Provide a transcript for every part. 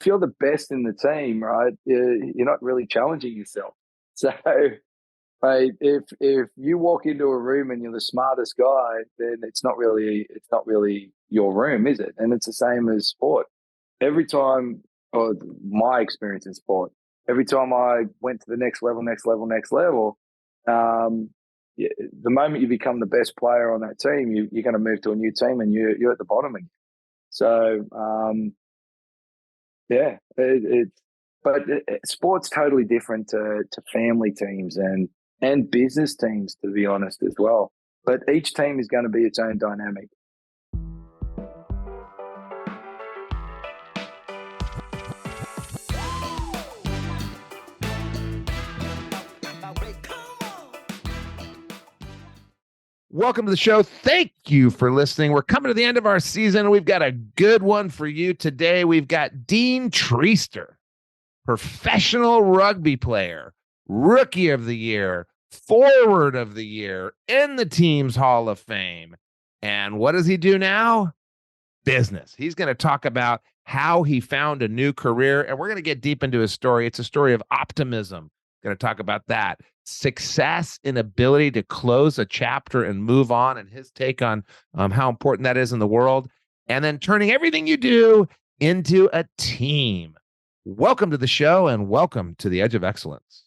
you're the best in the team, right, you're not really challenging yourself. So, right, if you walk into a room and you're the smartest guy, then it's not really your room, is it? And it's the same as sport. Every time, or my experience in sport, every time I went to the next level, yeah, the moment you become the best player on that team, you're going to move to a new team and you're at the bottom again. So, yeah, sport's totally different to family teams and business teams, to be honest, as well. But each team is going to be its own dynamic. Welcome to the show. Thank you for listening. We're coming to the end of our season. We've got a good one for you today. We've got Dean Treister, professional rugby player, rookie of the year, forward of the year, in the team's Hall of Fame. And what does he do now? Business. He's going to talk about how he found a new career, and we're going to get deep into his story. It's a story of optimism. Going to talk about that. Success and ability to close a chapter and move on, and his take on how important that is in the world, and then turning everything you do into a team. Welcome to the show, and welcome to the Edge of Excellence.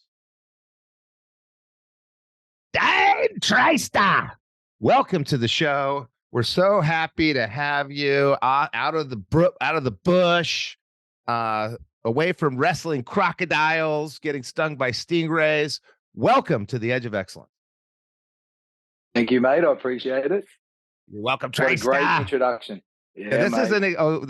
Dean Treister, welcome to the show. We're so happy to have you out of the bush, away from wrestling crocodiles, getting stung by stingrays. Welcome to the Edge of Excellence. Thank you, mate. I appreciate it. You're welcome, What a Treister. great introduction. Yeah, this isn't.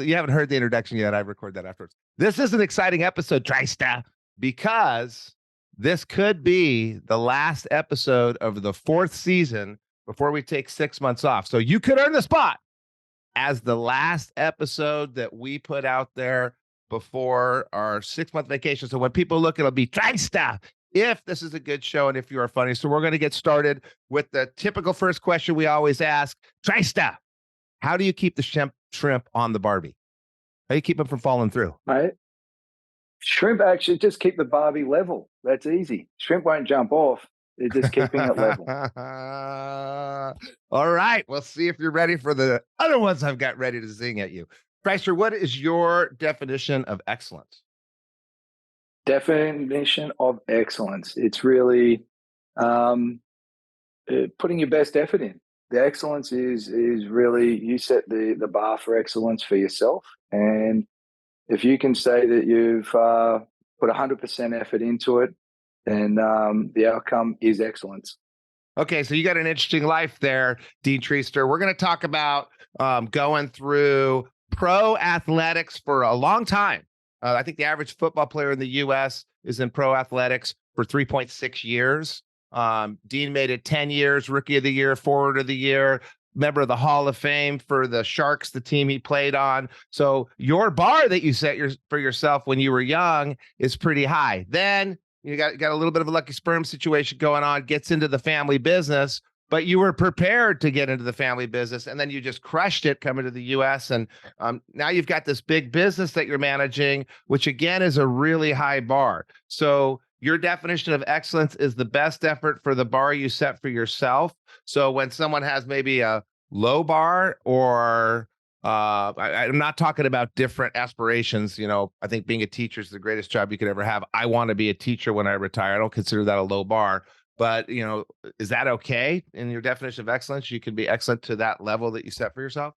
You haven't heard the introduction yet. I record that afterwards. This is an exciting episode, Treister, because this could be the last episode of the 4th season before we take 6 months off. So you could earn the spot as the last episode that we put out there before our 6-month vacation. So when people look, it'll be Treister, if this is a good show and if you are funny. So we're going to get started with the typical first question we always ask. Treister, how do you keep the shrimp on the Barbie? How do you keep them from falling through? Right. Shrimp actually just keep the Barbie level. That's easy. Shrimp won't jump off. They're just keeping it level. All right. We'll see if you're ready for the other ones I've got ready to zing at you. Treister, what is your definition of excellence? Definition of excellence. It's really putting your best effort in. The excellence is really, you set the bar for excellence for yourself. And if you can say that you've put 100% effort into it, then the outcome is excellence. Okay, so you got an interesting life there, Dean Treister. We're going to talk about going through pro athletics for a long time. I think the average football player in the U.S. is in pro athletics for 3.6 years. Dean made it 10 years, rookie of the year, forward of the year, member of the Hall of Fame for the Sharks, the team he played on. So your bar that you set for yourself when you were young is pretty high. Then you got a little bit of a lucky sperm situation going on, gets into the family business, but you were prepared to get into the family business, and then you just crushed it coming to the U.S. And now you've got this big business that you're managing, which again is a really high bar. So your definition of excellence is the best effort for the bar you set for yourself. So when someone has maybe a low bar, or I'm not talking about different aspirations. You know, I think being a teacher is the greatest job you could ever have. I want to be a teacher when I retire. I don't consider that a low bar. But, you know, is that okay in your definition of excellence? You can be excellent to that level that you set for yourself?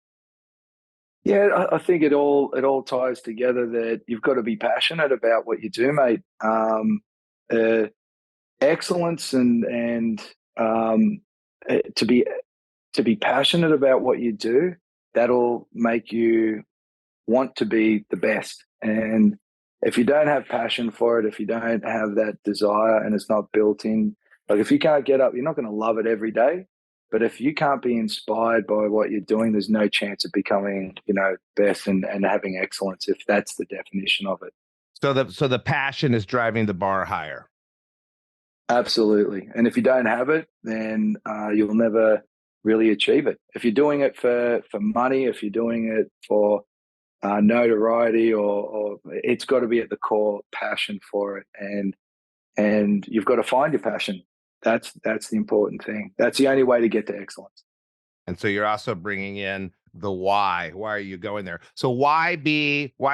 Yeah, I think it all ties together that you've got to be passionate about what you do, mate. Excellence and to be passionate about what you do, that'll make you want to be the best. And if you don't have passion for it, if you don't have that desire and it's not built in, like if you can't get up, you're not going to love it every day. But if you can't be inspired by what you're doing, there's no chance of becoming, best and having excellence, if that's the definition of it. So the passion is driving the bar higher. Absolutely. And if you don't have it, then you'll never really achieve it. If you're doing it for money, if you're doing it for notoriety, or it's got to be at the core passion for it, and you've got to find your passion. That's the important thing. That's the only way to get to excellence. And so you're also bringing in the why. Why are you going there? So why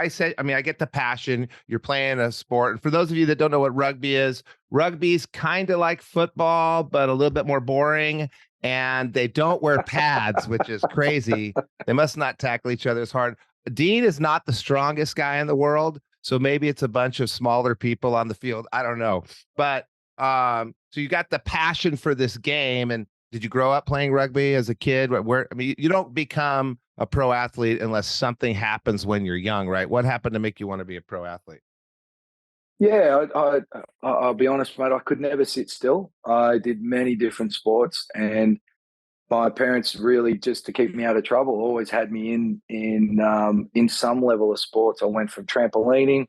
say, I mean, I get the passion. You're playing a sport. And for those of you that don't know what rugby's kind of like football, but a little bit more boring. And they don't wear pads, which is crazy. They must not tackle each other as hard. Dean is not the strongest guy in the world. So maybe it's a bunch of smaller people on the field. I don't know. But so you got the passion for this game. And did you grow up playing rugby as a kid? Where I mean, you don't become a pro athlete unless something happens when you're young, right? What happened to make you want to be a pro athlete? Yeah, I'll be honest, mate. I could never sit still. I did many different sports, and my parents really, just to keep me out of trouble, always had me in some level of sports. I went from trampolining,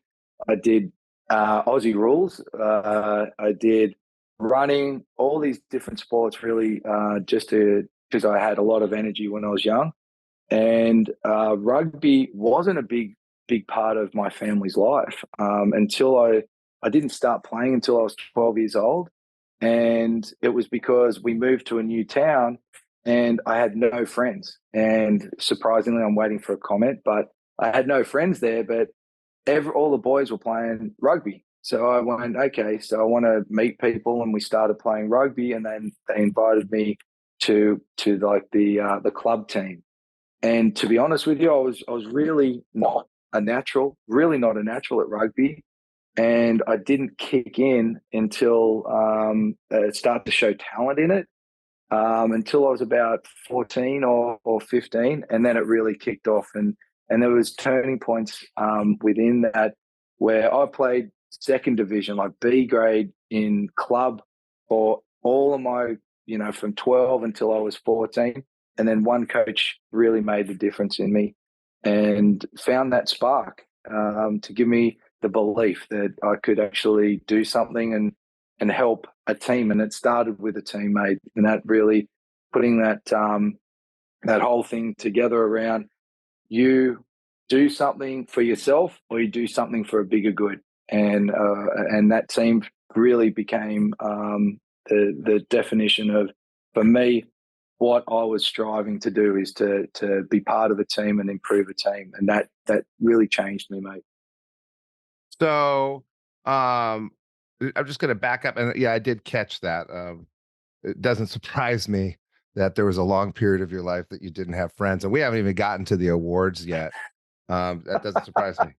I did Aussie rules, I did running, all these different sports, really, just because I had a lot of energy when I was young. And rugby wasn't a big part of my family's life until I didn't start playing until I was 12 years old. And it was because we moved to a new town and I had no friends. And surprisingly, I'm waiting for a comment, but I had no friends there, but all the boys were playing rugby. So I went, okay, so I want to meet people, and we started playing rugby, and then they invited me to like the club team. And to be honest with you, I was really not really not a natural at rugby. And I didn't kick in until it started to show talent in it, until I was about 14 or 15. And then it really kicked off. And there was turning points within that where I played second division, like B grade in club for all of my, from 12 until I was 14. And then one coach really made the difference in me and found that spark to give me the belief that I could actually do something and help a team. And it started with a teammate, and that really putting that whole thing together around you do something for yourself or you do something for a bigger good. And that team really became the definition of, for me, what I was striving to do is to be part of a team and improve a team. And that really changed me, mate. So I'm just going to back up. And yeah, I did catch that. It doesn't surprise me that there was a long period of your life that you didn't have friends. And we haven't even gotten to the awards yet. That doesn't surprise me.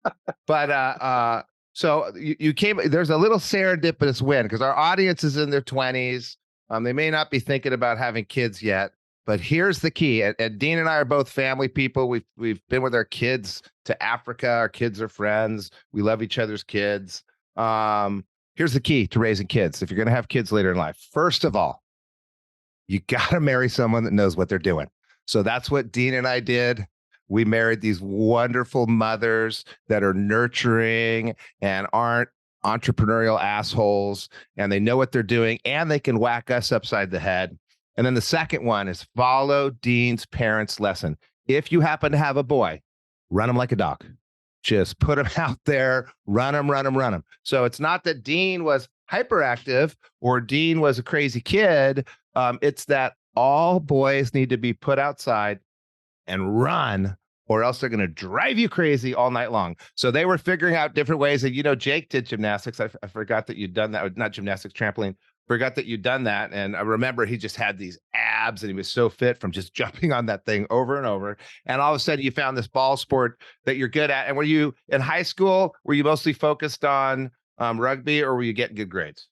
But so you came, there's a little serendipitous win because our audience is in their 20s. They may not be thinking about having kids yet, but here's the key. And Dean and I are both family people. We've been with our kids to Africa. Our kids are friends. We love each other's kids. Here's the key to raising kids. If you're going to have kids later in life, first of all, you got to marry someone that knows what they're doing. So that's what Dean and I did. We married these wonderful mothers that are nurturing and aren't entrepreneurial assholes, and they know what they're doing, and they can whack us upside the head. And then the second one is follow Dean's parents' lesson. If you happen to have a boy, run him like a dog. Just put him out there, run him. So it's not that Dean was hyperactive or Dean was a crazy kid. It's that all boys need to be put outside and run, or else they're going to drive you crazy all night long. So they were figuring out different ways. And, Jake did gymnastics. I forgot that you'd done that. Not gymnastics, trampoline. Forgot that you'd done that. And I remember he just had these abs and he was so fit from just jumping on that thing over and over. And all of a sudden you found this ball sport that you're good at. And were you in high school? Were you mostly focused on rugby, or were you getting good grades?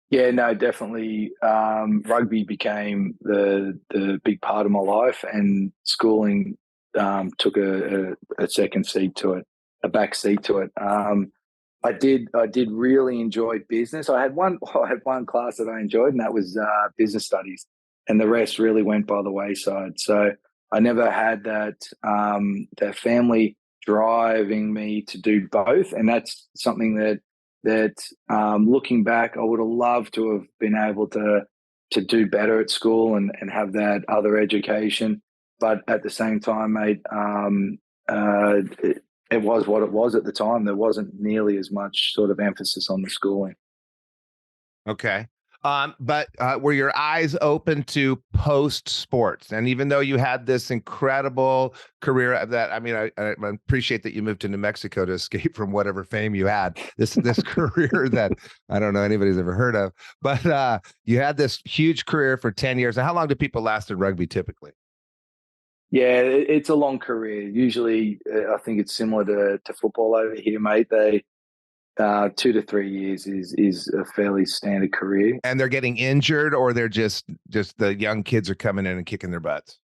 Yeah, no, definitely. Rugby became the big part of my life, and schooling took a second seat to it, a back seat to it. I did really enjoy business. I had one class that I enjoyed, and that was business studies, and the rest really went by the wayside. So I never had that family driving me to do both, and that's something that looking back, I would have loved to have been able to do better at school and have that other education. But at the same time, mate, it was what it was at the time. There wasn't nearly as much sort of emphasis on the schooling. Okay. But were your eyes open to post sports? And even though you had this incredible career that, I mean, I appreciate that you moved to New Mexico to escape from whatever fame you had, this career that I don't know anybody's ever heard of, but you had this huge career for 10 years. And how long do people last in rugby typically? Yeah, it's a long career. Usually, I think it's similar to football over here, mate. 2 to 3 years is a fairly standard career. And they're getting injured, or they're just the young kids are coming in and kicking their butts?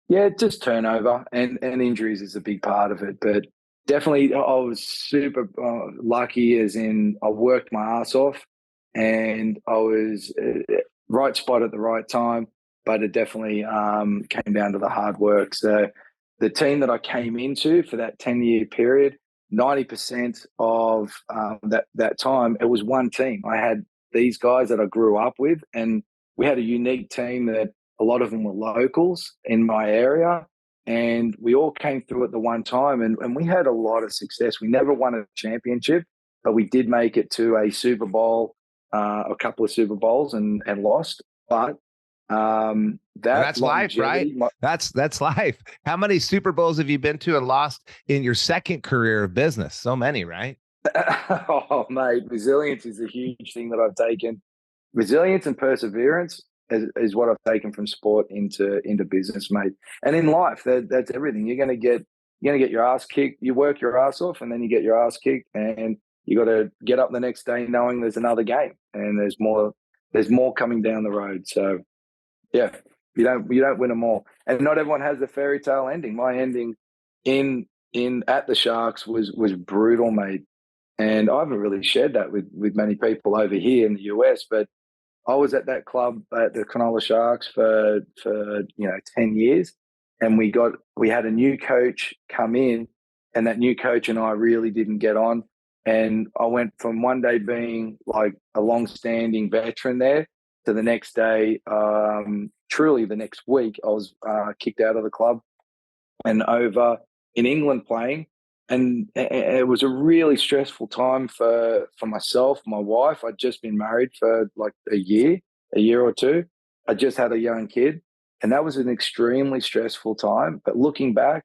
Yeah, just turnover and injuries is a big part of it. But definitely, I was super lucky, as in I worked my ass off, and I was right spot at the right time. But it definitely came down to the hard work. So the team that I came into for that 10-year period, 90% of that time, it was one team. I had these guys that I grew up with, and we had a unique team that a lot of them were locals in my area, and we all came through at the one time, and we had a lot of success. We never won a championship, but we did make it to a Super Bowl, a couple of Super Bowls, and lost. But that's life, right? That's life. How many Super Bowls have you been to and lost in your second career of business? So many, right? Oh, mate, resilience is a huge thing that I've taken. Resilience and perseverance is what I've taken from sport into business, mate. And in life, that's everything. You're gonna get your ass kicked. You work your ass off, and then you get your ass kicked, and you got to get up the next day knowing there's another game and there's more coming down the road. So yeah, you don't win them all, and not everyone has a fairy tale ending. My ending in at the Sharks was brutal, mate, and I haven't really shared that with many people over here in the US. But I was at that club at the Cronulla Sharks for 10 years, and we had a new coach come in, and that new coach and I really didn't get on. And I went from one day being like a long-standing veteran there to the next day, truly the next week, I was kicked out of the club and over in England playing. And it was a really stressful time for myself, my wife. I'd just been married for like a year or two. I just had a young kid, and that was an extremely stressful time. But looking back,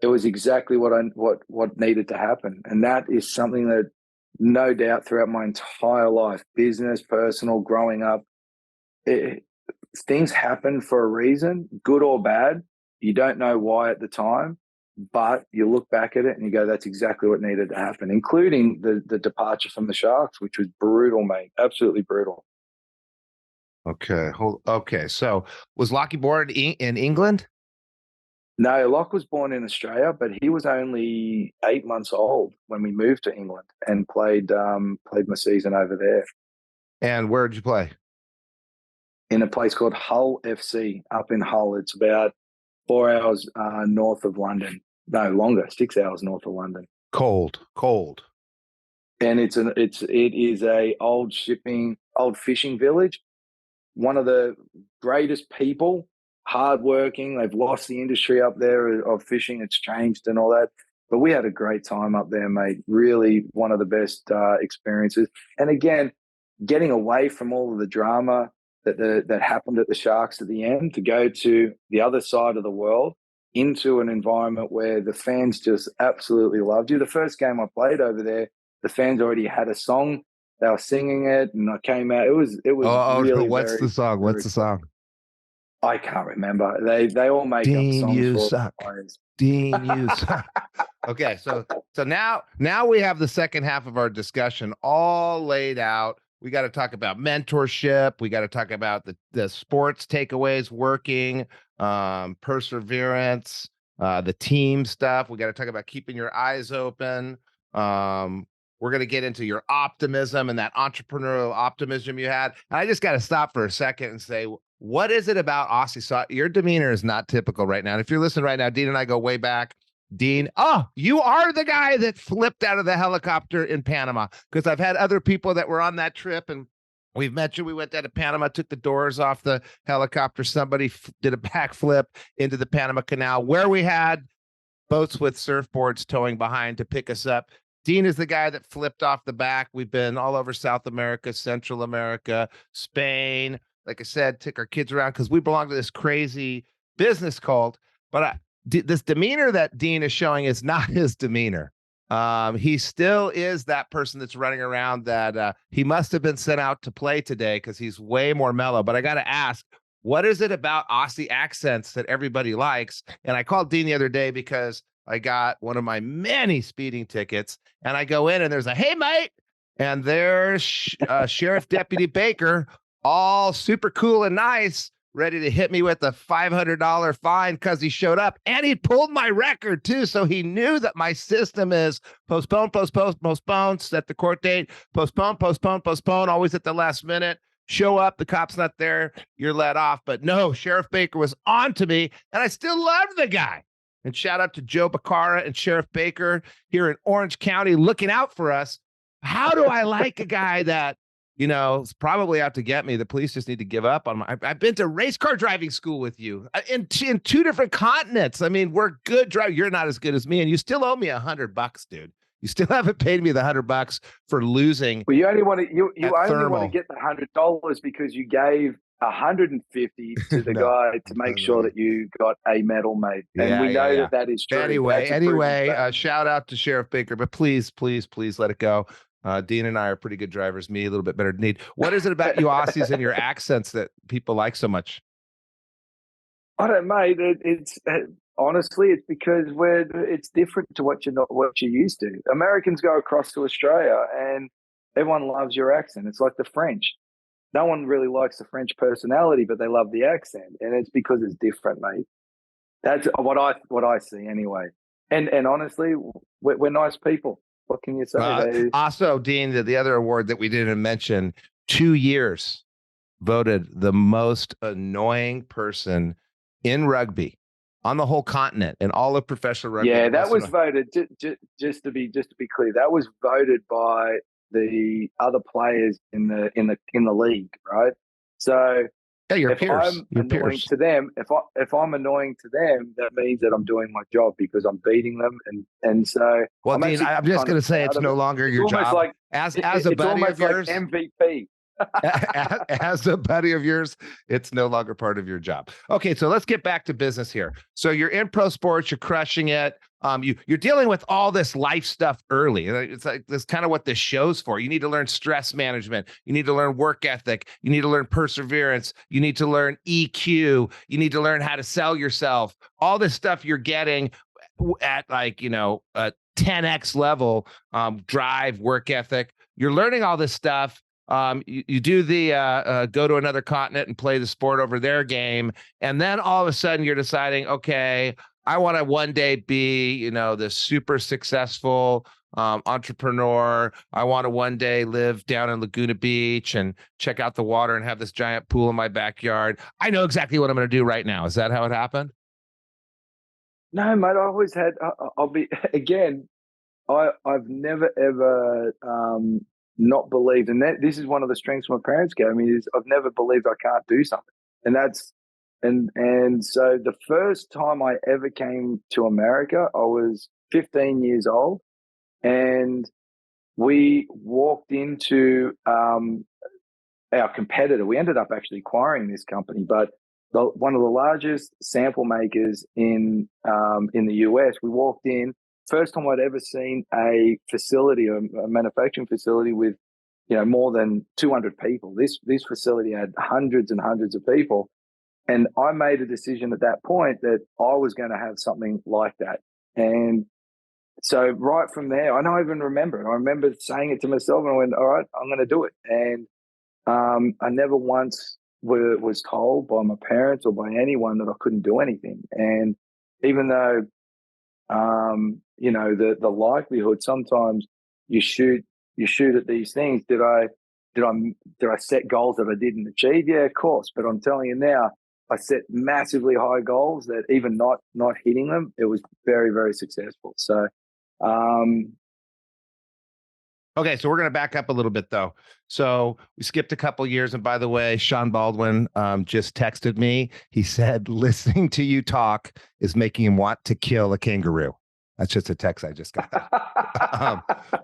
it was exactly what needed to happen. And that is something that no doubt throughout my entire life, business, personal, growing up, things happen for a reason, good or bad. You don't know why at the time, but you look back at it and you go, that's exactly what needed to happen, including the departure from the Sharks, which was brutal, mate. Absolutely brutal. Okay. Okay. So was Lockie born in England? No, Locke was born in Australia, but he was only 8 months old when we moved to England and played my season over there. And where did you play? In a place called Hull FC up in Hull. It's about 4 hours north of London. No, longer, 6 hours north of London. Cold. And it is a old fishing village. One of the greatest people, hardworking. They've lost the industry up there of fishing. It's changed and all that. But we had a great time up there, mate. Really one of the best experiences. And again, getting away from all of the drama that happened at the Sharks at the end, to go to the other side of the world into an environment where the fans just absolutely loved you. The first game I played over there, the fans already had a song. They were singing it, and I came out. It was really. What's the song? What's the song? I can't remember. They all make Dean, up songs you for suck. players. Dean, you suck. Okay, so now we have the second half of our discussion all laid out. We got to talk about mentorship. We got to talk about the sports takeaways, working, perseverance, the team stuff. We got to talk about keeping your eyes open. We're going to get into your optimism and that entrepreneurial optimism you had. And I just got to stop for a second and say, what is it about Aussie? So your demeanor is not typical right now. And if you're listening right now, Dean and I go way back. Dean, you are the guy that flipped out of the helicopter in Panama, because I've had other people that were on that trip, and we've mentioned we went down to Panama, took the doors off the helicopter. Somebody did a backflip into the Panama Canal, where we had boats with surfboards towing behind to pick us up. Dean is the guy that flipped off the back. We've been all over South America, Central America, Spain. Like I said, took our kids around because we belong to this crazy business cult. But this demeanor that Dean is showing is not his demeanor. He still is that person that's running around that he must have been sent out to play today because he's way more mellow. But I got to ask, what is it about Aussie accents that everybody likes? And I called Dean the other day because I got one of my many speeding tickets, and I go in and there's a, hey, mate. And there's Sheriff Deputy Baker, all super cool and nice, ready to hit me with a $500 fine because he showed up, and he pulled my record too. So he knew that my system is postpone, set the court date, postpone, always at the last minute. Show up, the cop's not there, you're let off. But no, Sheriff Baker was on to me, and I still love the guy. And shout out to Joe Bacara and Sheriff Baker here in Orange County looking out for us. How do I like a guy that, is probably out to get me? The police just need to give up on my. I've been to race car driving school with you in 2 different continents. I mean, we're good drivers. You're not as good as me, and you still owe me $100, dude. You still haven't paid me the $100 for losing. Well, you only want to get the $100 because you gave $150 to the guy to make sure that you got a medal, mate. And we know that is true. Anyway, shout out to Sheriff Baker, but please let it go. Dean and I are pretty good drivers. Me, a little bit better than Dean. What is it about you Aussies and your accents that people like so much? I don't, mate. It's honestly, it's because it's different to what you're used to. Americans go across to Australia and everyone loves your accent. It's like the French. No one really likes the French personality, but they love the accent, and it's because it's different, mate. That's what I see anyway. And honestly, we're nice people. What can you say? Also, Dean, the other award that we didn't mention, 2 years voted the most annoying person in rugby on the whole continent and all of professional rugby. Yeah, that was voted. Just to be clear, that was voted by the other players in the league, right? So yeah, your peers. I'm annoying to them, if I'm annoying to them, that means that I'm doing my job because I'm beating them, and so. Well, Dean, I'm just going to say it's no longer your job. Like, as a buddy of yours, like MVP. As a buddy of yours, it's no longer part of your job. Okay, so let's get back to business here. So you're in pro sports, you're crushing it. You're dealing with all this life stuff early. It's like that's kind of what this show's for. You need to learn stress management. You need to learn work ethic. You need to learn perseverance. You need to learn EQ. You need to learn how to sell yourself. All this stuff you're getting at a 10x level, drive, work ethic. You're learning all this stuff. You do the go to another continent and play the sport over their game. And then all of a sudden you're deciding, okay, I want to one day be, this super successful entrepreneur. I want to one day live down in Laguna Beach and check out the water and have this giant pool in my backyard. I know exactly what I'm going to do right now. Is that how it happened? No, mate, I always had, I've never ever not believed, and this is one of the strengths my parents gave me, is I've never believed I can't do something. And that's, and so the first time I ever came to America, I was 15 years old, and we walked into our competitor. We ended up actually acquiring this company, but one of the largest sample makers in the US. We walked in, first time I'd ever seen a facility, a manufacturing facility with, more than 200 people. This facility had hundreds and hundreds of people. And I made a decision at that point that I was going to have something like that. And so right from there, I don't even remember it. I remember saying it to myself, and I went, all right, I'm going to do it. And I never once was told by my parents or by anyone that I couldn't do anything. And even though, the likelihood, sometimes you shoot at these things. Did I set goals that I didn't achieve? Yeah, of course. But I'm telling you now, I set massively high goals that even not hitting them, it was very, very successful. So, okay, so we're going to back up a little bit, though. So we skipped a couple years. And by the way, Sean Baldwin just texted me. He said, listening to you talk is making him want to kill a kangaroo. That's just a text I just got.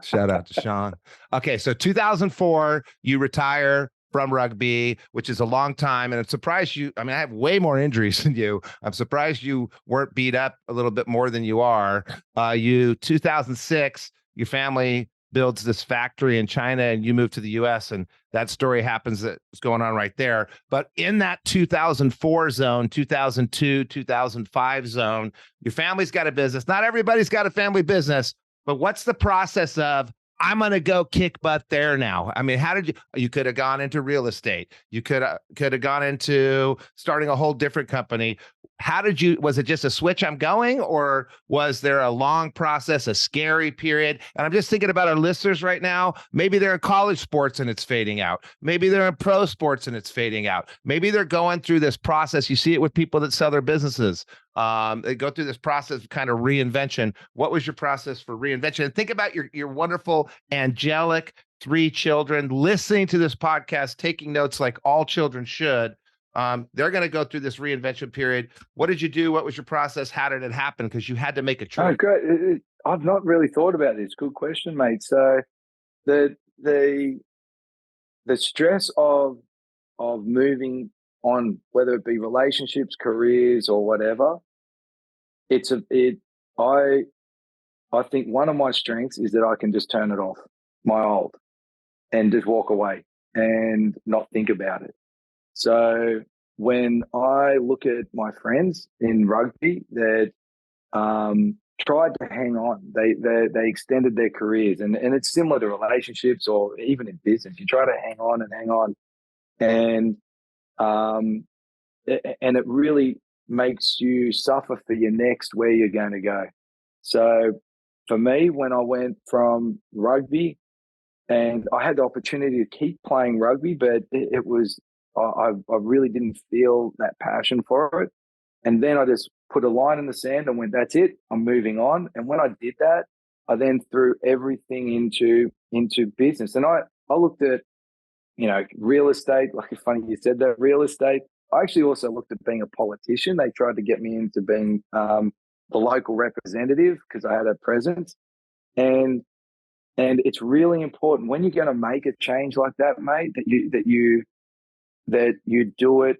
Shout out to Sean. Okay, so 2004, you retire from rugby, which is a long time. And I'm surprised you, I mean, I have way more injuries than you. I'm surprised you weren't beat up a little bit more than you are. 2006, your family builds this factory in China and you move to the US, and that story happens that's going on right there. But in that 2004 zone, 2002, 2005 zone, your family's got a business. Not everybody's got a family business, but what's the process of, I'm going to go kick butt there now? I mean, how did you could have gone into real estate. You could have gone into starting a whole different company. How did you, was it just a switch, I'm going, or was there a long process, a scary period? And I'm just thinking about our listeners right now. Maybe they're in college sports and it's fading out. Maybe they're in pro sports and it's fading out. Maybe they're going through this process. You see it with people that sell their businesses. They go through this process of kind of reinvention. What was your process for reinvention? And think about your wonderful, angelic 3 children listening to this podcast, taking notes like all children should. They're going to go through this reinvention period. What did you do? What was your process? How did it happen? Because you had to make a choice. Oh, great. I've not really thought about this. Good question, mate. So the stress of moving on, whether it be relationships, careers, or whatever, I think one of my strengths is that I can just turn it off, my old, and just walk away and not think about it. So when I look at my friends in rugby that tried to hang on, they extended their careers, and it's similar to relationships or even in business. You try to hang on, and it really makes you suffer for your next where you're going to go. So for me, when I went from rugby, and I had the opportunity to keep playing rugby, but it was, I really didn't feel that passion for it. And then I just put a line in the sand and went, that's it, I'm moving on. And when I did that, I then threw everything into business. And I looked at, real estate. Like, it's funny you said that, real estate. I actually also looked at being a politician. They tried to get me into being the local representative because I had a presence. And it's really important when you're going to make a change like that, mate, that you do it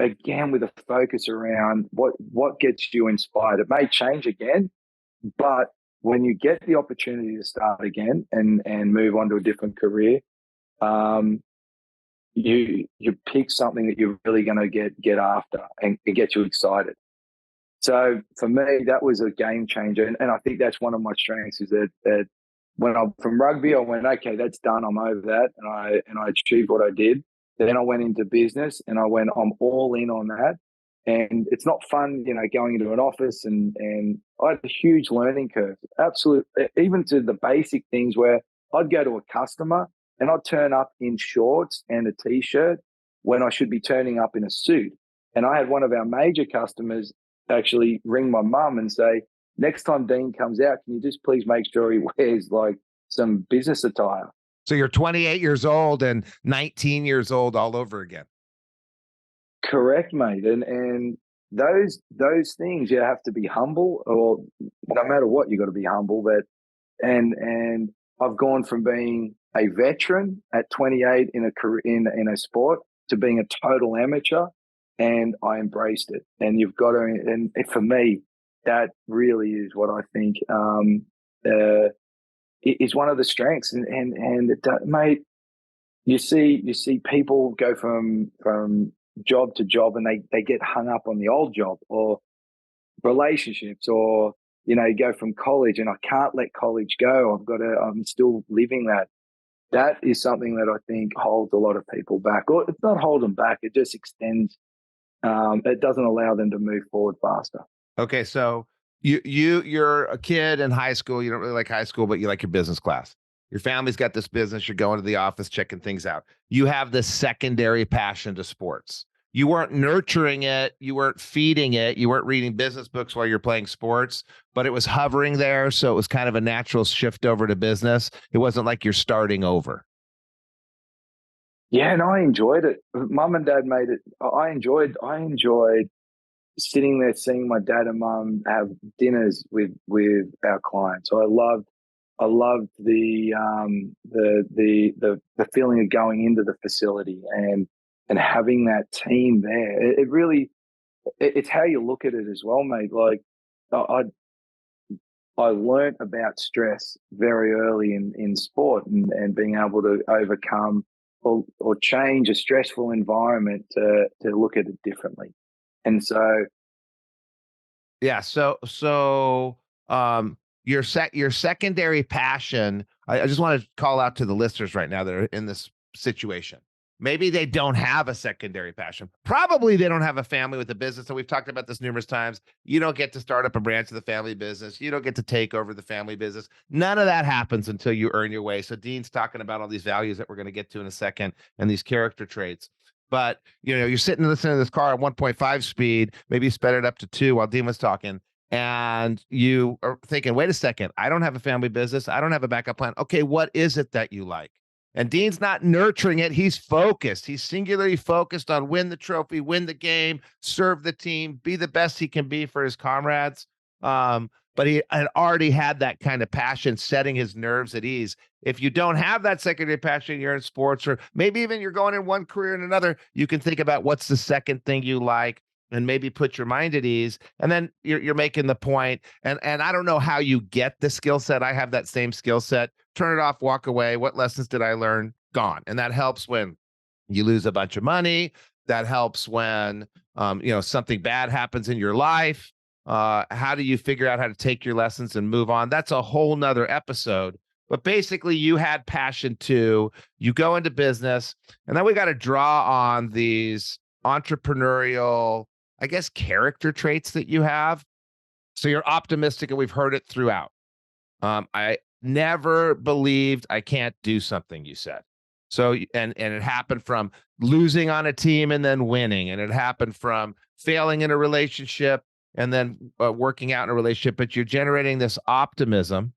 again with a focus around what gets you inspired. It may change again, but when you get the opportunity to start again and move on to a different career, you pick something that you're really going to get after and it gets you excited. So for me, that was a game changer, and I think that's one of my strengths is that when I'm from rugby, I went, okay, that's done. I'm over that, and I achieved what I did. Then I went into business, and I went, I'm all in on that. And it's not fun, going into an office, and I had a huge learning curve. Absolutely, even to the basic things where I'd go to a customer and I'd turn up in shorts and a t-shirt when I should be turning up in a suit. And I had one of our major customers actually ring my mum and say, next time Dean comes out, can you just please make sure he wears like some business attire? So you're 28 years old and 19 years old all over again. Correct, mate. And those things, you have to be humble, or no matter what, you got to be humble. And I've gone from being a veteran at 28 in a career in a sport to being a total amateur, and I embraced it. And you've got to, and for me, that really is what I think is one of the strengths. And mate, you see people go from job to job, and they get hung up on the old job or relationships, or you go from college and I can't let college go. I'm still living that. That is something that I think holds a lot of people back. Or it's not hold them back, it just extends. It doesn't allow them to move forward faster. Okay, so you're a kid in high school. You don't really like high school, but you like your business class. Your family's got this business. You're going to the office, checking things out. You have this secondary passion to sports. You weren't nurturing it. You weren't feeding it. You weren't reading business books while you're playing sports, but it was hovering there. So it was kind of a natural shift over to business. It wasn't like you're starting over. Yeah, and I enjoyed it. Mum and Dad made it. I enjoyed sitting there seeing my dad and mum have dinners with our clients. So I loved the feeling of going into the facility and having that team there. It really, it's how you look at it as well, mate. Like I I learned about stress very early in sport, and being able to overcome or change a stressful environment to look at it differently. And so, Yeah. So your secondary passion. I just want to call out to the listeners right now that are in this situation. Maybe they don't have a secondary passion. Probably they don't have a family with a business. So we've talked about this numerous times. You don't get to start up a branch of the family business. You don't get to take over the family business. None of that happens until you earn your way. So Dean's talking about all these values that we're going to get to in a second and these character traits. But you're sitting listening to this car at 1.5 speed. Maybe you sped it up to 2 while Dean was talking, and you are thinking, "Wait a second, I don't have a family business. I don't have a backup plan. Okay, what is it that you like?" And Dean's not nurturing it. He's focused. He's singularly focused on win the trophy, win the game, serve the team, be the best he can be for his comrades. But he had already had that kind of passion setting his nerves at ease. If you don't have that secondary passion, you're in sports, or maybe even you're going in one career and another, you can think about what's the second thing you like and maybe put your mind at ease. And then you're making the point. And I don't know how you get the skill set. I have that same skill set. Turn it off, walk away. What lessons did I learn? Gone. And that helps when you lose a bunch of money. That helps when something bad happens in your life. How do you figure out how to take your lessons and move on? That's a whole nother episode. But basically, you had passion too. You go into business, and then we got to draw on these entrepreneurial, I guess, character traits that you have. So you're optimistic, and we've heard it throughout. I never believed I can't do something, you said. So, and it happened from losing on a team and then winning, and it happened from failing in a relationship and then working out in a relationship. But you're generating this optimism.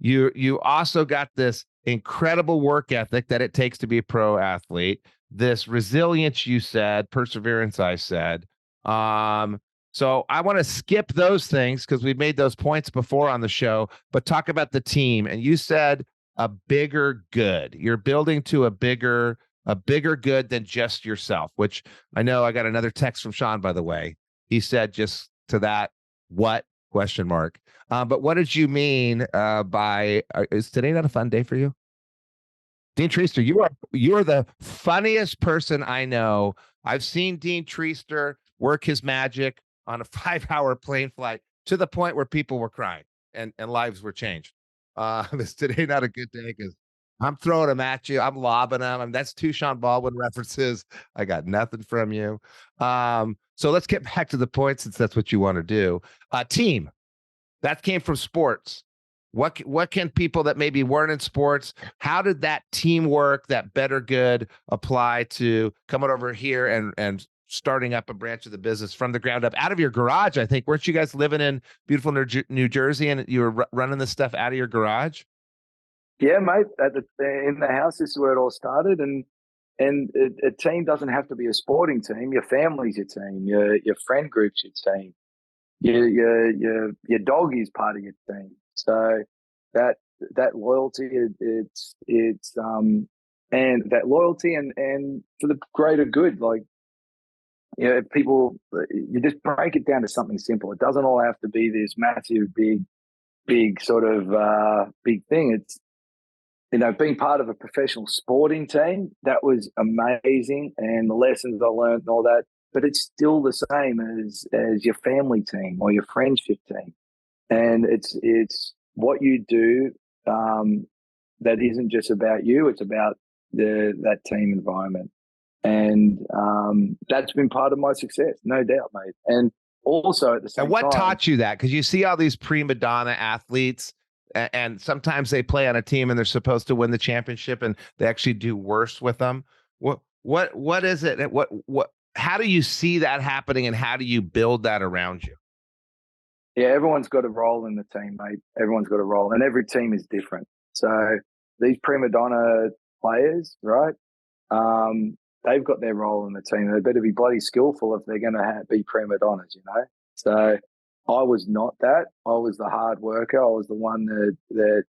You also got this incredible work ethic that it takes to be a pro athlete. This resilience, you said, perseverance, I said. So I want to skip those things because we've made those points before on the show, but talk about the team. And you said a bigger good. You're building to a bigger good than just yourself, which I know I got another text from Sean, by the way. He said just to that, what question mark. But what did you mean by is today not a fun day for you? Dean Treister, you are the funniest person I know. I've seen Dean Treister work his magic on a 5-hour plane flight to the point where people were crying and lives were changed. Is today not a good day? Because I'm throwing them at you. I'm lobbing them. I mean, that's 2 Sean Baldwin references. I got nothing from you. So let's get back to the point since that's what you want to do. Team. That came from sports. What can people that maybe weren't in sports, how did that teamwork, that better good apply to coming over here and starting up a branch of the business from the ground up out of your garage? I think, weren't you guys living in beautiful New Jersey and you were running this stuff out of your garage? yeah, mate, in the house, this is where it all started. And a team doesn't have to be a sporting team. Your family's your team. Your friend group's your team. Your dog is part of your team. So that loyalty, it's and that loyalty and for the greater good, like, people, you just break it down to something simple. It doesn't all have to be this massive, big sort of big thing. It's, being part of a professional sporting team, that was amazing, and the lessons I learned and all that. But it's still the same as your family team or your friendship team, and it's what you do that isn't just about you. It's about that team environment, and that's been part of my success, no doubt, mate. And also at the same And what time, taught you that? Because you see all these prima donna athletes, and sometimes they play on a team and they're supposed to win the championship, and they actually do worse with them. What is it? What? How do you see that happening, and how do you build that around you? yeah, everyone's got a role in the team, mate. Everyone's got a role, and every team is different. So these prima donna players, right? they've got their role in the team. They better be bloody skillful if they're going to be prima donnas, you know. So I was not that. I was the hard worker. I was the one that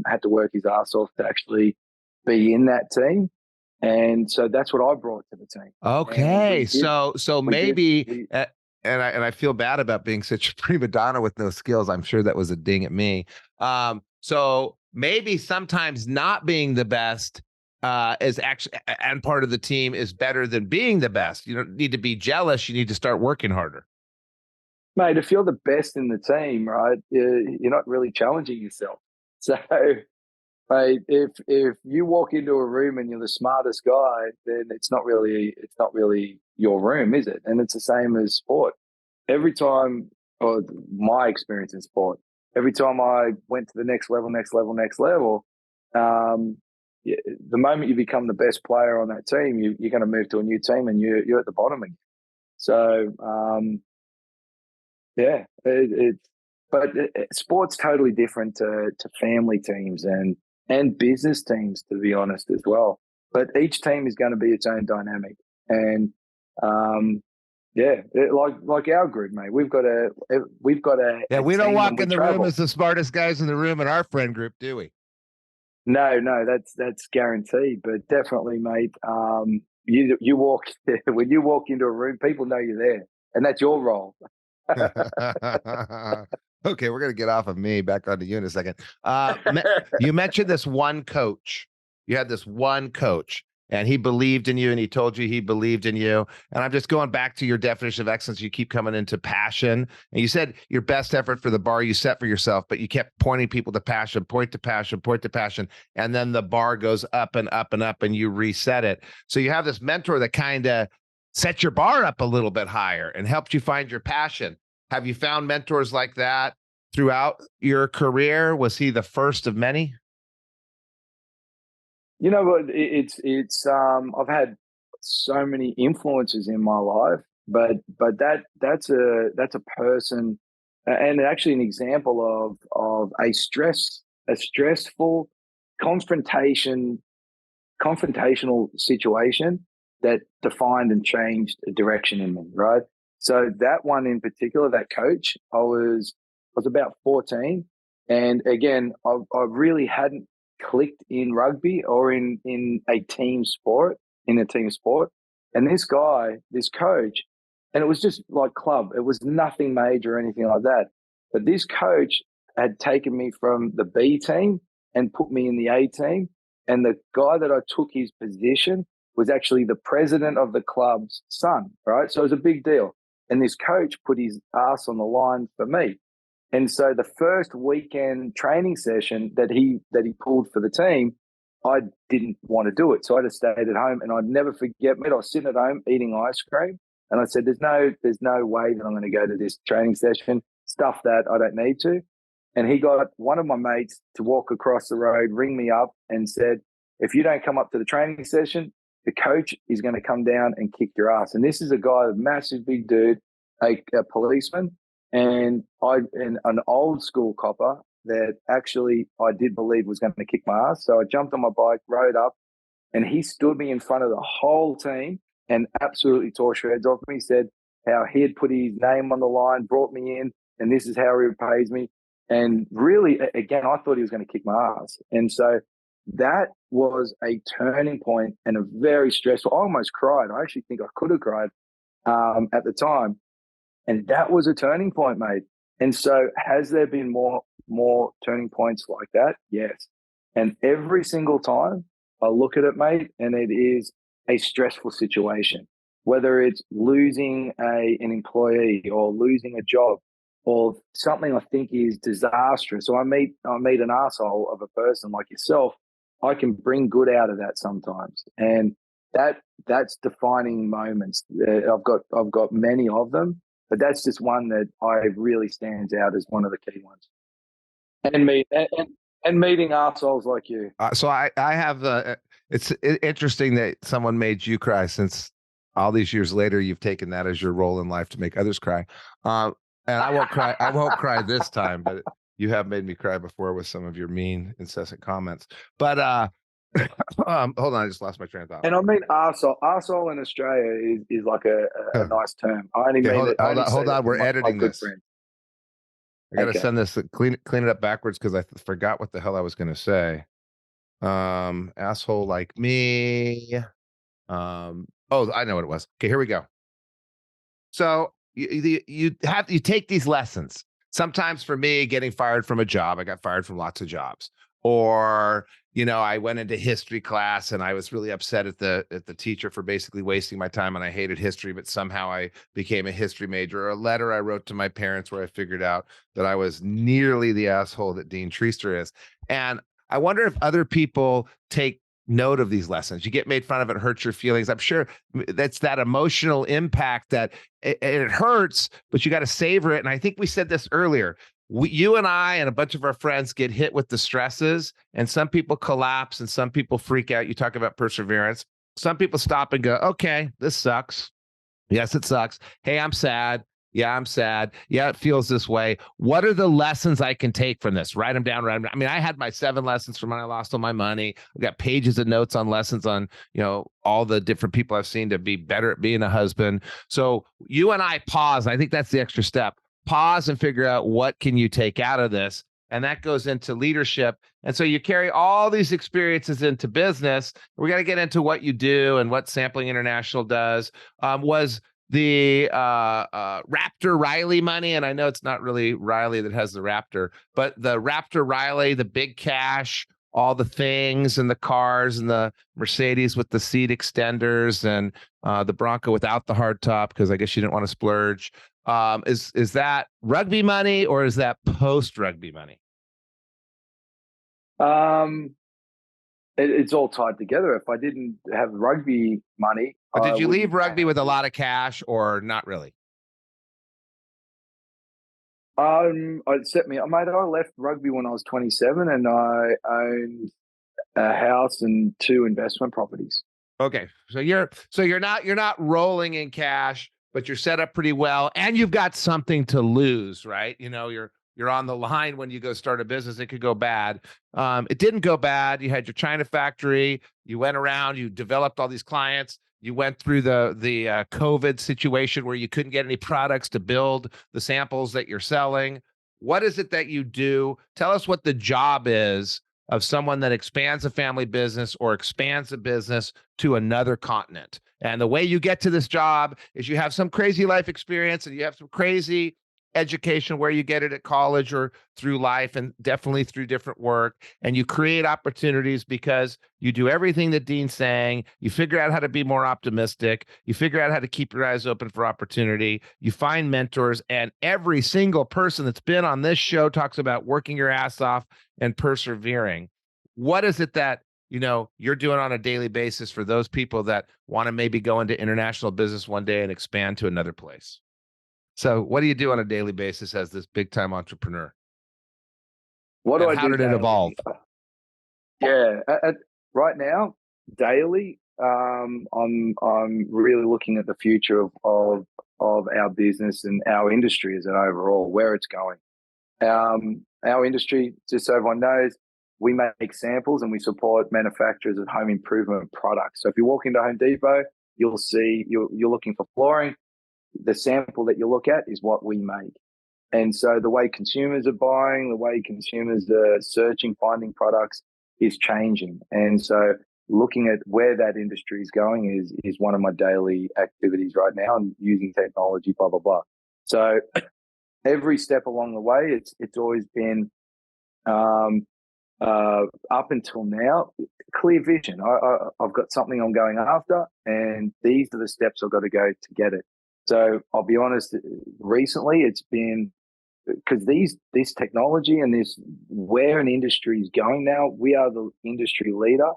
had to work his ass off to actually be in that team. And so that's what I brought to the team. Okay, so maybe, we, and I feel bad about being such a prima donna with no skills. I'm sure that was a ding at me. So maybe sometimes not being the best is actually, and part of the team is better than being the best. You don't need to be jealous. You need to start working harder. mate, if you're the best in the team, right, you're not really challenging yourself. So, mate, if you walk into a room and you're the smartest guy, then it's not really your room, is it? And it's the same as sport. Every time, or my experience in sport, every time I went to the next level, yeah, the moment you become the best player on that team, you're going to move to a new team and you're at the bottom again. So, yeah, sport's totally different to family teams and business teams, to be honest, as well. But each team is going to be its own dynamic, and like our group, mate, we've got a Yeah, we don't walk in the room travel. as the smartest guys in the room in our friend group, do we? No, that's guaranteed. But definitely, mate. You walk when you walk into a room, people know you're there, and that's your role. Okay, we're gonna get off of me, back onto you in a second. You mentioned this one coach. You had this one coach, and he believed in you, and he told you he believed in you. And I'm just going back to your definition of excellence. You keep coming into passion, and you said your best effort for the bar you set for yourself, but you kept pointing people to passion, point to passion, point to passion, and then the bar goes up and up and up, and you reset it. So you have this mentor that kind of set your bar up a little bit higher and helped you find your passion. Have you found mentors like that throughout your career? Was he the first of many? You know what? I've had so many influences in my life, but that's a person, and actually an example of a stressful confrontational situation that defined and changed a direction in me, right? So that one in particular, that coach, I was about 14, and again, I really hadn't clicked in rugby or in a team sport, and this guy, this coach, and it was just like club. It was nothing major or anything like that. But this coach had taken me from the B team and put me in the A team, and the guy that I took his position was actually the president of the club's son, right? So it was a big deal. And this coach put his ass on the line for me. And so the first weekend training session that he pulled for the team, I didn't want to do it. So I just stayed at home, and I'd never forget, mate, I was sitting at home eating ice cream, and I said, there's no way that I'm going to go to this training session. Stuff that, I don't need to. And he got one of my mates to walk across the road, ring me up, and said, if you don't come up to the training session, the coach is going to come down and kick your ass. And this is a guy, a massive big dude, a policeman, and an old school copper that actually I did believe was going to kick my ass. So I jumped on my bike, rode up, and he stood me in front of the whole team and absolutely tore shreds off me. He said how he had put his name on the line, brought me in, and this is how he repays me. And really, again, I thought he was going to kick my ass. And so that was a turning point and a very stressful. I almost cried. I actually think I could have cried at the time. And that was a turning point, mate. And so has there been more turning points like that? Yes. And every single time I look at it, mate, and it is a stressful situation, whether it's losing an employee or losing a job or something I think is disastrous. So I meet an asshole of a person like yourself. I can bring good out of that sometimes. And that's defining moments. I've got many of them, but that's just one that I really stands out as one of the key ones. And meeting assholes like you. So I have it's interesting that someone made you cry, since all these years later you've taken that as your role in life to make others cry. And I won't cry. I won't cry this time, but you have made me cry before with some of your mean, incessant comments. But Hold on, I just lost my train of thought. And I mean arsehole. Arsehole in Australia is like a nice term. I only Okay, mean it. I only say hold that on. to We're my editing good this. friends. I gotta Okay. send this, clean it up backwards because I forgot what the hell I was gonna say. Asshole like me. Oh, I know what it was. Okay, here we go. So you take these lessons. Sometimes for me, getting fired from a job, I got fired from lots of jobs. Or, I went into history class and I was really upset at the teacher for basically wasting my time, and I hated history, but somehow I became a history major. Or a letter I wrote to my parents where I figured out that I was nearly the asshole that Dean Treister is. And I wonder if other people take note of these lessons. You get made fun of, it hurts your feelings. I'm sure that's that emotional impact that it hurts, but you got to savor it. And I think we said this earlier. You and I and a bunch of our friends get hit with the stresses, and some people collapse and some people freak out. You talk about perseverance. Some people stop and go, okay, this sucks. Yes, it sucks. Hey, I'm sad. Yeah, I'm sad. Yeah, it feels this way. What are the lessons I can take from this? Write them down. Write them down. I mean, I had my 7 lessons from when I lost all my money. I got pages of notes on lessons on, all the different people I've seen to be better at being a husband. So you and I pause. I think that's the extra step. Pause and figure out what can you take out of this. And that goes into leadership. And so you carry all these experiences into business. We're going to get into what you do and what Sampling International does. Was the Raptor Riley money, and I know it's not really Riley that has the Raptor, but the Raptor Riley, the big cash, all the things and the cars and the Mercedes with the seat extenders and the Bronco without the hard top, because I guess you didn't want to splurge. Is that rugby money or is that post rugby money? It's all tied together. If I didn't have rugby money, But I did you leave wouldn't rugby have. with a lot of cash or not really? It set me up, mate. I left rugby when I was 27, and I owned a house and 2 investment properties. Okay, so you're not rolling in cash, but you're set up pretty well, and you've got something to lose, right? You're on the line when you go start a business. It could go bad. It didn't go bad. You had your China factory. You went around. You developed all these clients. You went through the COVID situation where you couldn't get any products to build the samples that you're selling. What is it that you do? Tell us what the job is of someone that expands a family business or expands a business to another continent. And the way you get to this job is you have some crazy life experience and you have some crazy education where you get it at college or through life, and definitely through different work. And you create opportunities because you do everything that Dean's saying. You figure out how to be more optimistic. You figure out how to keep your eyes open for opportunity. You find mentors. And every single person that's been on this show talks about working your ass off and persevering. What is it that you're doing on a daily basis for those people that want to maybe go into international business one day and expand to another place? So what do you do on a daily basis as this big time entrepreneur? What do And I how do did it evolve? daily? Yeah, right now, daily, I'm really looking at the future of our business and our industry as an overall, where it's going. Our industry, just so everyone knows, we make samples and we support manufacturers of home improvement products. So if you walk into Home Depot, you'll see you're looking for flooring. The sample that you look at is what we make. And so the way consumers are buying, the way consumers are searching, finding products is changing. And so looking at where that industry is going is one of my daily activities right now, and using technology, blah, blah, blah. So every step along the way, it's always been up until now, clear vision. I've got something I'm going after, and these are the steps I've got to go to get it. So I'll be honest, recently it's been because this technology and this where an industry is going now, we are the industry leader.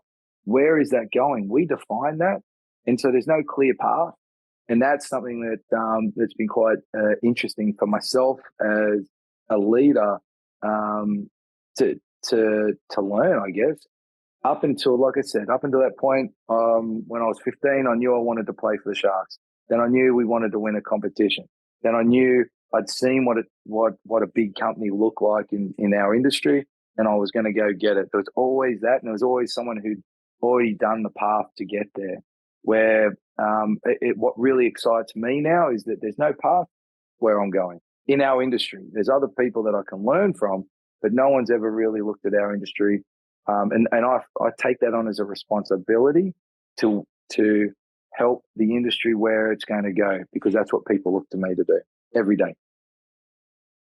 Where is that going? We define that, and so there's no clear path, and that's something that's been quite interesting for myself as a leader to learn, I guess. Up until, like I said, up until that point, when I was 15, I knew I wanted to play for the Sharks. Then I knew we wanted to win a competition. Then I knew I'd seen what a big company looked like in our industry, and I was going to go get it. There was always that, and there was always someone already done the path to get there. Where what really excites me now is that there's no path where I'm going in our industry. There's other people that I can learn from, but no one's ever really looked at our industry. And I take that on as a responsibility to help the industry where it's going to go, because that's what people look to me to do every day.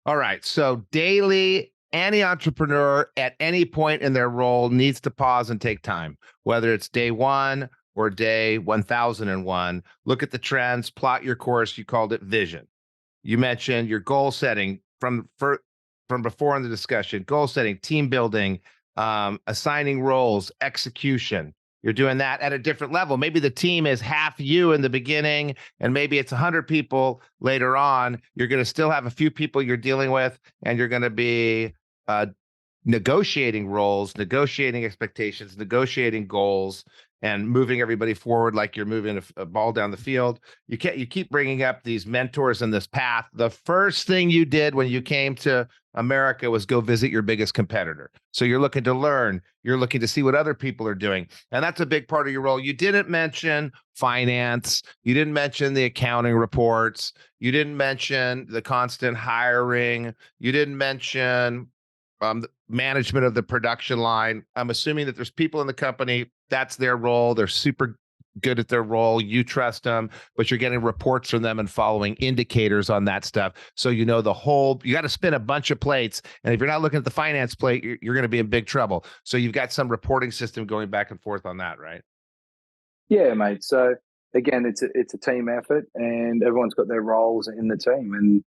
All right. So daily, any entrepreneur at any point in their role needs to pause and take time, whether it's day one or day 1001. Look at the trends, plot your course. You called it vision. You mentioned your goal setting from before in the discussion, goal setting, team building, assigning roles, execution. You're doing that at a different level. Maybe the team is half you in the beginning, and maybe it's 100 people later on. You're going to still have a few people you're dealing with, and you're going to be negotiating roles, negotiating expectations, negotiating goals, and moving everybody forward like you're moving a ball down the field. You keep bringing up these mentors in this path. The first thing you did when you came to America was go visit your biggest competitor. So you're looking to learn, you're looking to see what other people are doing. And that's a big part of your role. You didn't mention finance. You didn't mention the accounting reports. You didn't mention the constant hiring. You didn't mention the management of the production line. I'm assuming that there's people in the company, that's their role. They're super good at their role. You trust them, but you're getting reports from them and following indicators on that stuff. So you know you got to spin a bunch of plates. And if you're not looking at the finance plate, you're going to be in big trouble. So you've got some reporting system going back and forth on that, right? Yeah, mate. So again, it's a team effort, and everyone's got their roles in the team, and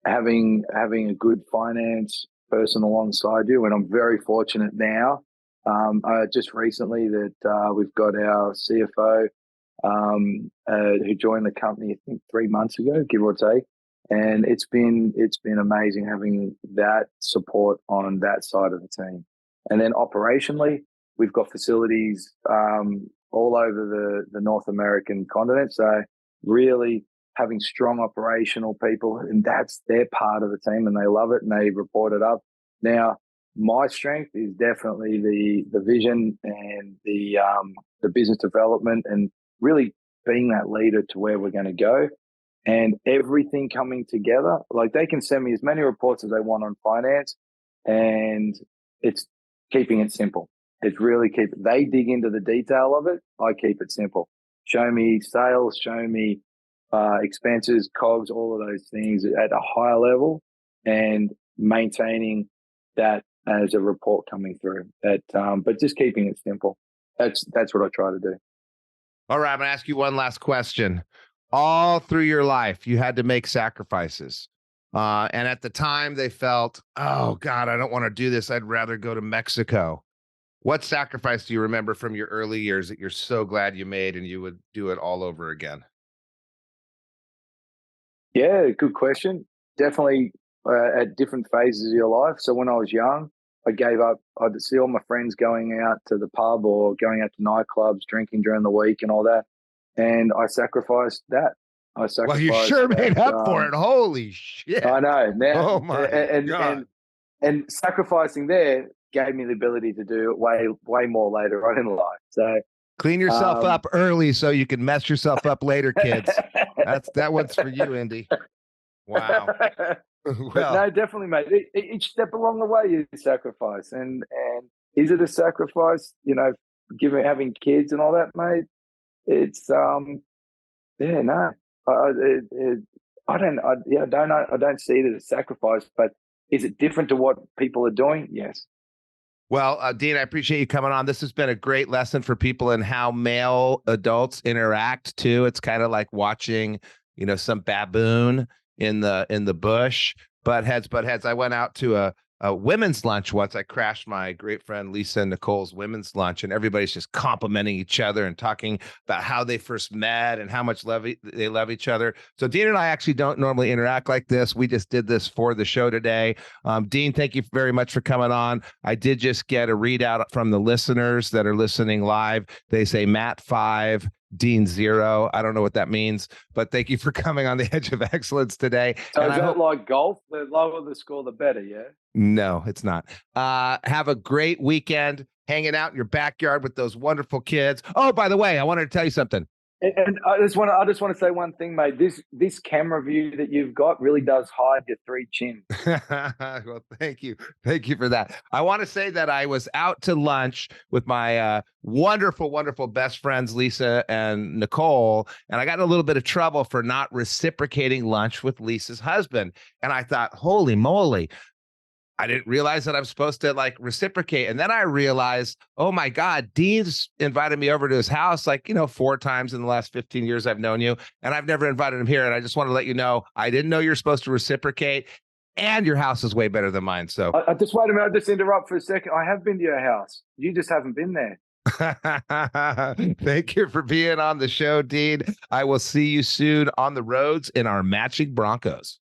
having a good finance person alongside you. And I'm very fortunate now, just recently, that we've got our CFO who joined the company, I think 3 months ago, give or take. And it's been amazing having that support on that side of the team. And then operationally, we've got facilities all over the North American continent. So really having strong operational people, and that's their part of the team, and they love it and they report it up. Now, my strength is definitely the vision and the business development, and really being that leader to where we're going to go, and everything coming together. Like, they can send me as many reports as they want on finance, and it's keeping it simple. It's really they dig into the detail of it. I keep it simple. Show me sales, show me expenses, COGS, all of those things at a higher level, and maintaining that as a report coming through. But just keeping it simple. That's what I try to do. All right, I'm going to ask you one last question. All through your life, you had to make sacrifices. And at the time, they felt, oh, God, I don't want to do this. I'd rather go to Mexico. What sacrifice do you remember from your early years that you're so glad you made and you would do it all over again? Yeah, good question. Definitely at different phases of your life. So when I was young, I gave up. I'd see all my friends going out to the pub or going out to nightclubs, drinking during the week and all that. And I sacrificed that. Well, you sure made up for it. Holy shit. I know. Now, oh my God. And sacrificing there gave me the ability to do it way more later on in life. So clean yourself up early so you can mess yourself up later, kids. That one's for you, Indy. Wow. Well, no, definitely, mate. Each step along the way is a sacrifice, and is it a sacrifice? You know, having kids and all that, mate. It's yeah, no, I don't see it as a sacrifice. But is it different to what people are doing? Yes. Well, Dean, I appreciate you coming on. This has been a great lesson for people in how male adults interact too. It's kind of like watching, some baboon in the bush. Butt heads. I went out to a women's lunch once. I crashed my great friend Lisa and Nicole's women's lunch, and everybody's just complimenting each other and talking about how they first met and how much they love each other. So Dean and I actually don't normally interact like this. We just did this for the show today. Dean, thank you very much for coming on. I did just get a readout from the listeners that are listening live. They say Matt 5, Dean Zero. I don't know what that means, but thank you for coming on the Edge of Excellence today. So and is that like golf? The lower the score, the better, yeah? No, it's not. Have a great weekend hanging out in your backyard with those wonderful kids. Oh, by the way, I wanted to tell you something. And I just want to say one thing, mate. This camera view that you've got really does hide your three chin. Well, thank you for that. I want to say that I was out to lunch with my wonderful best friends Lisa and Nicole, and I got in a little bit of trouble for not reciprocating lunch with Lisa's husband. And I thought, holy moly, I didn't realize that I'm supposed to like reciprocate. And then I realized, oh my God, Dean's invited me over to his house, like, 4 times in the last 15 years I've known you. And I've never invited him here. And I just want to let you know, I didn't know you're supposed to reciprocate, and your house is way better than mine. So I just wait a minute. I'll just interrupt for a second. I have been to your house. You just haven't been there. Thank you for being on the show, Dean. I will see you soon on the roads in our matching Broncos.